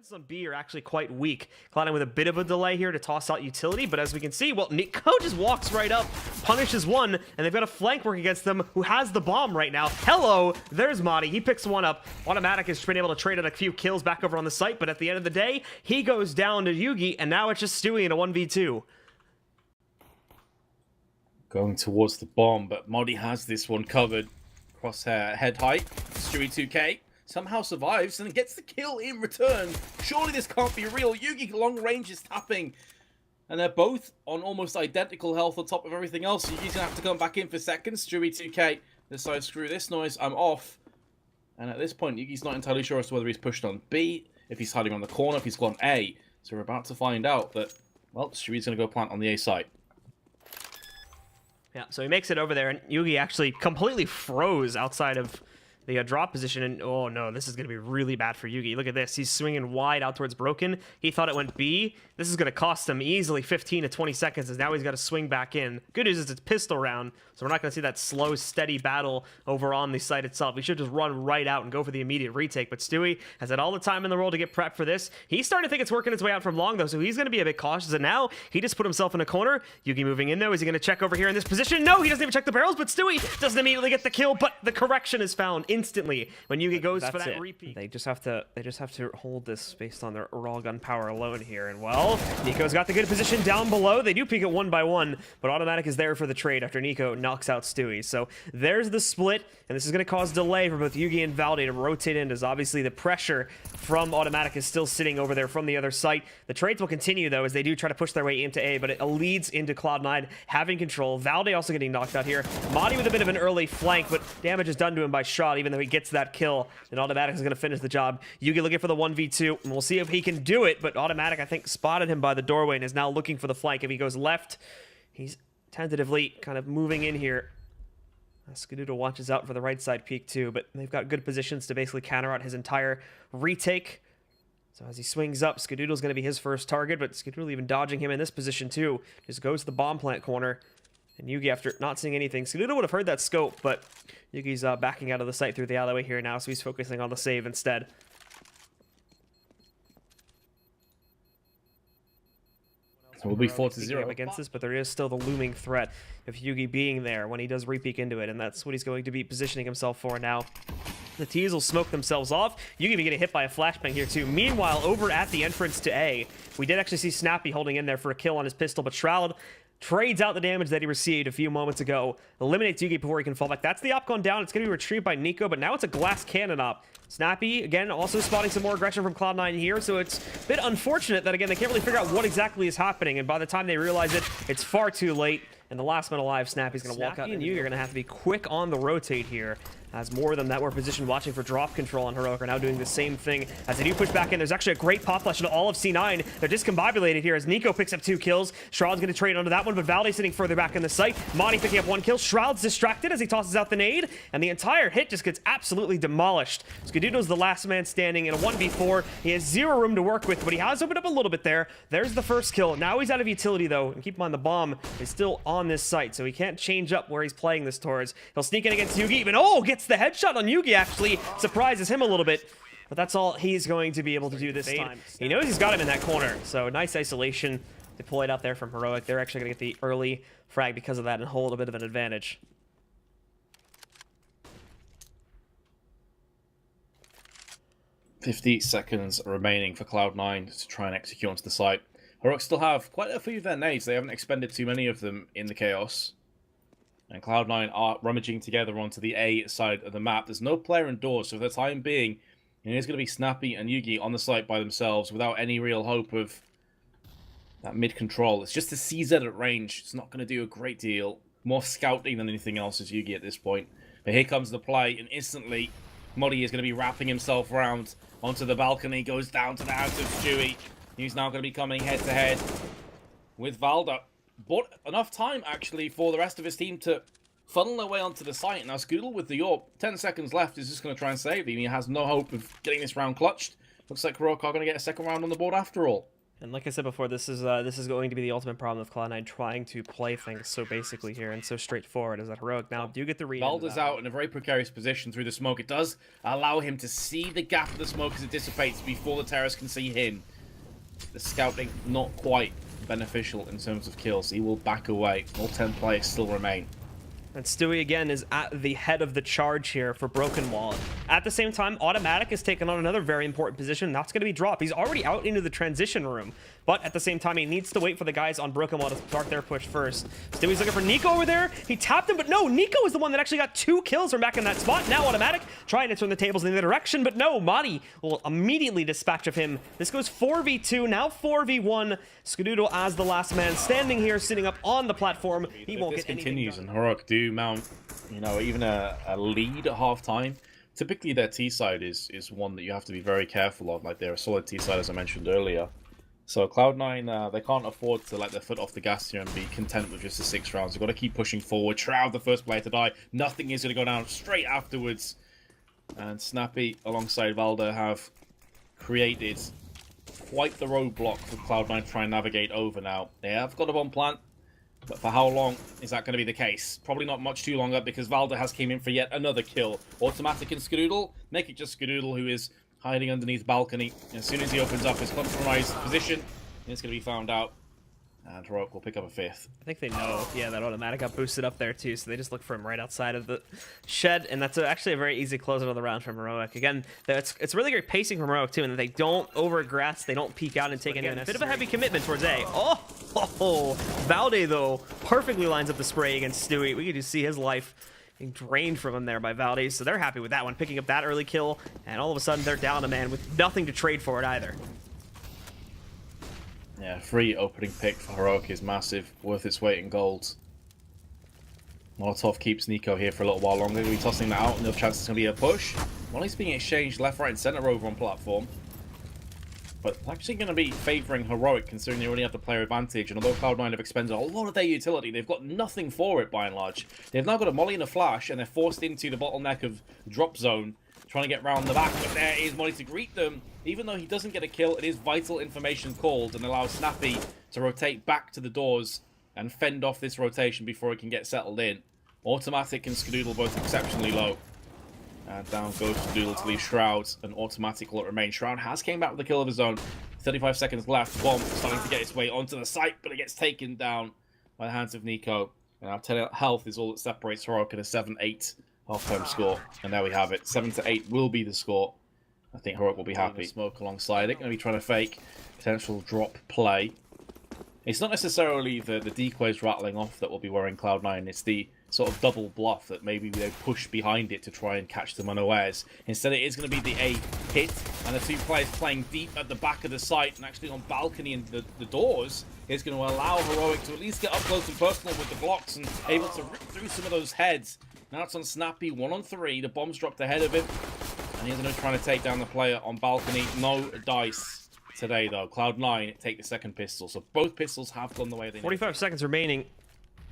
defenses on B are actually quite weak. Cloud9 with a bit of a delay here to toss out utility, but as we can see, well, Nico just walks right up, punishes one, and they've got a flank work against them who has the bomb right now. Hello, there's Madi. He picks one up. Automatic has been able to trade out a few kills back over on the site, but at the end of the day, he goes down to Yugi, and now it's just Stewie in a 1v2. Going towards the bomb, but Madi has this one covered. Crosshair head height. Stewie 2K somehow survives and gets the kill in return. Surely this can't be real. Yugi long range is tapping. And they're both on almost identical health on top of everything else. Yugi's gonna have to come back in for seconds. Stewie 2K decides, screw this noise, I'm off. And at this point, Yugi's not entirely sure as to whether he's pushed on B, if he's hiding on the corner, if he's gone A. So we're about to find out that, well, Stewie's gonna go plant on the A site. Yeah, so he makes it over there, and Yugi actually completely froze outside of the drop position, and oh no, this is going to be really bad for Yugi. Look at this. He's swinging wide out towards Broken. He thought it went B. This is going to cost him easily 15 to 20 seconds, as now he's got to swing back in. Good news is it's pistol round, so we're not going to see that slow, steady battle over on the site itself. We should just run right out and go for the immediate retake, but Stewie has had all the time in the world to get prepped for this. He's starting to think it's working its way out from long, though, so he's going to be a bit cautious, and now he just put himself in a corner. Yugi moving in, though. Is he going to check over here in this position? No, he doesn't even check the barrels, but Stewie doesn't immediately get the kill, but the correction is found instantly when Yugi goes for that repeat. They just have to hold this based on their raw gun power alone here. And well, Nico's got the good position down below. They do peek it 1 by 1, but Automatic is there for the trade after Nico knocks out Stewie. So there's the split, and this is going to cause delay for both Yugi and Valde to rotate in, as obviously the pressure from Automatic is still sitting over there from the other site. The trades will continue, though, as they do try to push their way into A, but it leads into Cloud9 having control. Valde also getting knocked out here. Madi with a bit of an early flank, but damage is done to him by shot, even though he gets that kill. And Automatic is going to finish the job. Yugi looking for the 1v2, and we'll see if he can do it, but Automatic, I think, spotted him by the doorway and is now looking for the flank. If he goes left, he's tentatively kind of moving in here. Skadoodle watches out for the right side peek too, but they've got good positions to basically counter out his entire retake. So as he swings up, Skadoodle's going to be his first target, but Skadoodle even dodging him in this position too. Just goes to the bomb plant corner. And Yugi, after not seeing anything, Skadoodle would have heard that scope, but Yugi's backing out of the site through the alleyway here now, so he's focusing on the save instead. So we'll be 4-0 against this, but there is still the looming threat of Yugi being there when he does re-peek into it, and that's what he's going to be positioning himself for now. The T's will smoke themselves off. Yugi be getting hit by a flashbang here too. Meanwhile, over at the entrance to A, we did actually see Snappy holding in there for a kill on his pistol, but Shroud trades out the damage that he received a few moments ago, eliminates Yugi before he can fall back. That's the op gone down. It's going to be retrieved by Nico, but now it's a glass cannon op. Snappy, again, also spotting some more aggression from Cloud9 here, so it's a bit unfortunate that, again, they can't really figure out what exactly is happening, and by the time they realize it, it's far too late, and the last man alive, Snappy's going to walk out. And Yugi are going to have to be quick on the rotate here, as more of them that were positioned watching for drop control on Heroic are now doing the same thing as they do push back in. There's actually a great pop flash into all of C9. They're discombobulated here as Nico picks up 2 kills. Shroud's going to trade onto that one, but Valde sitting further back in the site. Madi picking up 1 kill. Shroud's distracted as he tosses out the nade, and the entire hit just gets absolutely demolished. Skadoodle's the last man standing in a 1v4. He has 0 room to work with, but he has opened up a little bit there. There's the first kill. Now he's out of utility, though, and keep in mind the bomb is still on this site, so he can't change up where he's playing this towards. He'll sneak in against Yugi, even, oh, gets the headshot on Yugi, actually surprises him a little bit, but that's all he's going to be able to do this time. He knows he's got him in that corner, so nice isolation deployed out there from Heroic. They're actually going to get the early frag because of that and hold a bit of an advantage. .50 seconds remaining for Cloud9 to try and execute onto the site. Heroic still have quite a few of their nades. They haven't expended too many of them in the chaos. And Cloud9 are rummaging together onto the A side of the map. There's no player indoors, so for the time being, it is going to be Snappy and Yugi on the site by themselves without any real hope of that mid-control. It's just a CZ at range. It's not going to do a great deal. More scouting than anything else is Yugi at this point. But here comes the play, and instantly, Modi is going to be wrapping himself around onto the balcony, goes down to the house of Stewie. He's now going to be coming head-to-head with Valde. But enough time, actually, for the rest of his team to funnel their way onto the site. Now, Skadoodle with the AWP, 10 seconds left, is just going to try and save him. He has no hope of getting this round clutched. Looks like Heroic are going to get a second round on the board after all. And like I said before, this is going to be the ultimate problem with Cloud9 trying to play things so basically here and so straightforward, is that Heroic now do get the read. VODs out in a very precarious position through the smoke. It does allow him to see the gap of the smoke as it dissipates before the terrorists can see him. The scouting not quite beneficial in terms of kills. He will back away. All 10 players still remain. And Stewie again is at the head of the charge here for Broken Wall. At the same time, Automatic is taking on another very important position, and that's going to be Drop. He's already out into the transition room, but at the same time, he needs to wait for the guys on Broken Wall to start their push first. Stewie's looking for Nico over there. He tapped him, but no, Nico is the one that actually got 2 kills from back in that spot. Now Automatic trying to turn the tables in the other direction, but no, Madi will immediately dispatch of him. This goes 4v2, now 4v1. Skadoodle as the last man standing here, sitting up on the platform. He won't get anything continues, done. and Heroic do mount, you know, even a lead at half-time. Typically, their T-side is one that you have to be very careful of. Like, they're a solid T-side, as I mentioned earlier. So Cloud9, they can't afford to let their foot off the gas here and be content with just the 6 rounds. They've got to keep pushing forward. Shroud, the first player to die. Nothing is going to go down straight afterwards. And Snappy, alongside Valda, have created quite the roadblock for Cloud9 to try and navigate over now. They have got a bomb plant, but for how long is that going to be the case? Probably not much too longer, because Valda has came in for yet another kill. Automatic and Skadoodle, make it just Skadoodle, who is hiding underneath balcony. As soon as he opens up his compromised position, it's going to be found out. And Heroic will pick up a 5th. I think they know, yeah, that Automatic got boosted up there too, so they just look for him right outside of the shed, and that's actually a very easy closeout of the round from Heroic. Again, it's really great pacing from Heroic too, and that they don't over-aggress, they don't peek out and take any unnecessary. A bit of a heavy commitment towards A. Oh, Valde, though, perfectly lines up the spray against Stewie. We can just see his life being drained from him there by Valde, so they're happy with that one, picking up that early kill, and all of a sudden they're down a man with nothing to trade for it either. Yeah, free opening pick for Heroic is massive, worth its weight in gold. Molotov keeps Nico here for a little while longer. He'll be tossing that out, and the chance it's going to be a push. Molly's being exchanged left, right, and center over on platform. But it's actually going to be favouring Heroic, considering they already have the player advantage. And although Cloud9 have expended a lot of their utility, they've got nothing for it by and large. They've now got a Molly and a flash, and they're forced into the bottleneck of drop zone, trying to get round the back. But there is Molly to greet them. Even though he doesn't get a kill, it is vital information called and allows Snappy to rotate back to the doors and fend off this rotation before it can get settled in. Automatic and Skadoodle both exceptionally low. And down goes Skadoodle to leave Shroud, and Automatic will remain. Shroud has came back with the kill of his own. 35 seconds left. Bomb starting to get its way onto the site, but it gets taken down by the hands of Nico. And now 10 health is all that separates Heroic at a 7-8 half-time score. And there we have it. 7-8 will be the score. I think Heroic will be happy. Smoke alongside it. Going to be trying to fake potential drop play. It's not necessarily the decoys rattling off that will be worrying Cloud9. It's the sort of double bluff that maybe they push behind it to try and catch them unawares. Instead, it is going to be the A hit, and the 2 players playing deep at the back of the site and actually on balcony and the doors is going to allow Heroic to at least get up close and personal with the blocks and able to rip through some of those heads. Now it's on Snappy, 1 on 3. The bomb's dropped ahead of him. And he's going to try to take down the player on balcony. No dice today, though. Cloud9 take the second pistol. So both pistols have gone the way they need. 45 seconds remaining.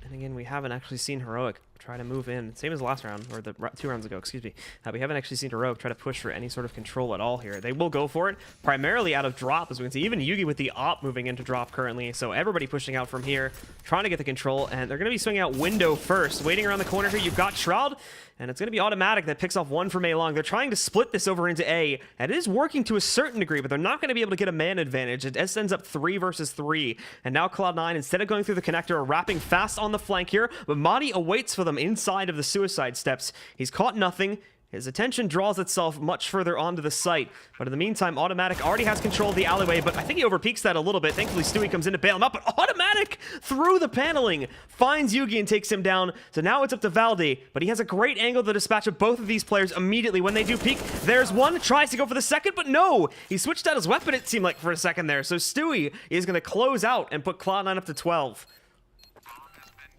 And again, we haven't actually seen Heroic try to move in. Same as last round, or the 2 rounds ago, excuse me. We haven't actually seen Heroic try to push for any sort of control at all here. They will go for it, primarily out of drop, as we can see. Even Yugi with the op moving into drop currently. So everybody pushing out from here, trying to get the control. And they're going to be swinging out window first. Waiting around the corner here, you've got Shroud. And it's going to be Automatic that picks off 1 from A long. They're trying to split this over into A. And it is working to a certain degree, but they're not going to be able to get a man advantage. It ends up 3 versus 3. And now Cloud9, instead of going through the connector, are wrapping fast on the flank here. But Madi awaits for them inside of the suicide steps. He's caught nothing. His attention draws itself much further onto the site. But in the meantime, Automatic already has control of the alleyway, but I think he overpeaks that a little bit. Thankfully, Stewie comes in to bail him up, but Automatic through the paneling finds Yugi and takes him down. So now it's up to Valde, but he has a great angle to dispatch of both of these players immediately when they do peek. There's one, tries to go for the second, but no! He switched out his weapon, it seemed like, for a second there. So Stewie is going to close out and put Cloud9 up to 12.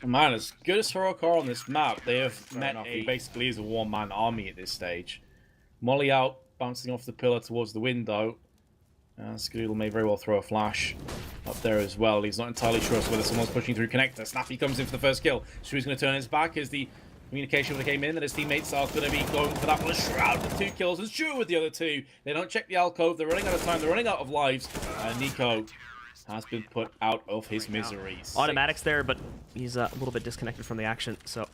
Man, as good as Heroic are on this map, they have met basically as a one-man army at this stage. Molly out, bouncing off the pillar towards the window. Skadoodle may very well throw a flash up there as well. He's not entirely sure as whether someone's pushing through connector. Snappy comes in for the first kill. Stewie's going to turn his back as the communication when they came in that his teammates are going to be going for that one. Shroud with 2 kills and Stewie with the other 2. They don't check the alcove. They're running out of time. They're running out of lives. Nico has been put out of his misery. Automatic's there, but he's a little bit disconnected from the action, so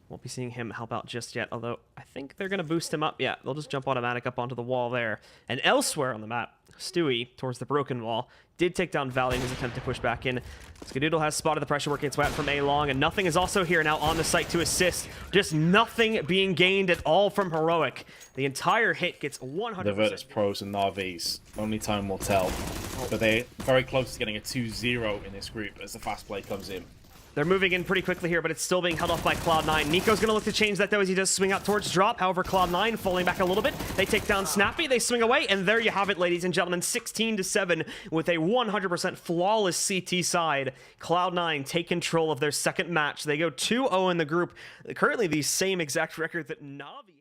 won't be seeing him help out just yet, although I think they're going to boost him up. Yeah, they'll just jump automatic up onto the wall there. And elsewhere on the map, Stewie, towards the broken wall, did take down Valley in his attempt to push back in. Skadoodle has spotted the pressure working its way out from A-Long, and Nothing is also here now on the site to assist. Just nothing being gained at all from Heroic. The entire hit gets 100%. The Virtus Pros and Na'Vis, only time will tell. But they're very close to getting a 2-0 in this group as the fast play comes in. They're moving in pretty quickly here, but it's still being held off by Cloud9. Nico's going to look to change that, though, as he does swing out towards drop. However, Cloud9 falling back a little bit. They take down Snappy. They swing away, and there you have it, ladies and gentlemen. 16-7 with a 100% flawless CT side. Cloud9 take control of their second match. They go 2-0 in the group. Currently the same exact record that Na'Vi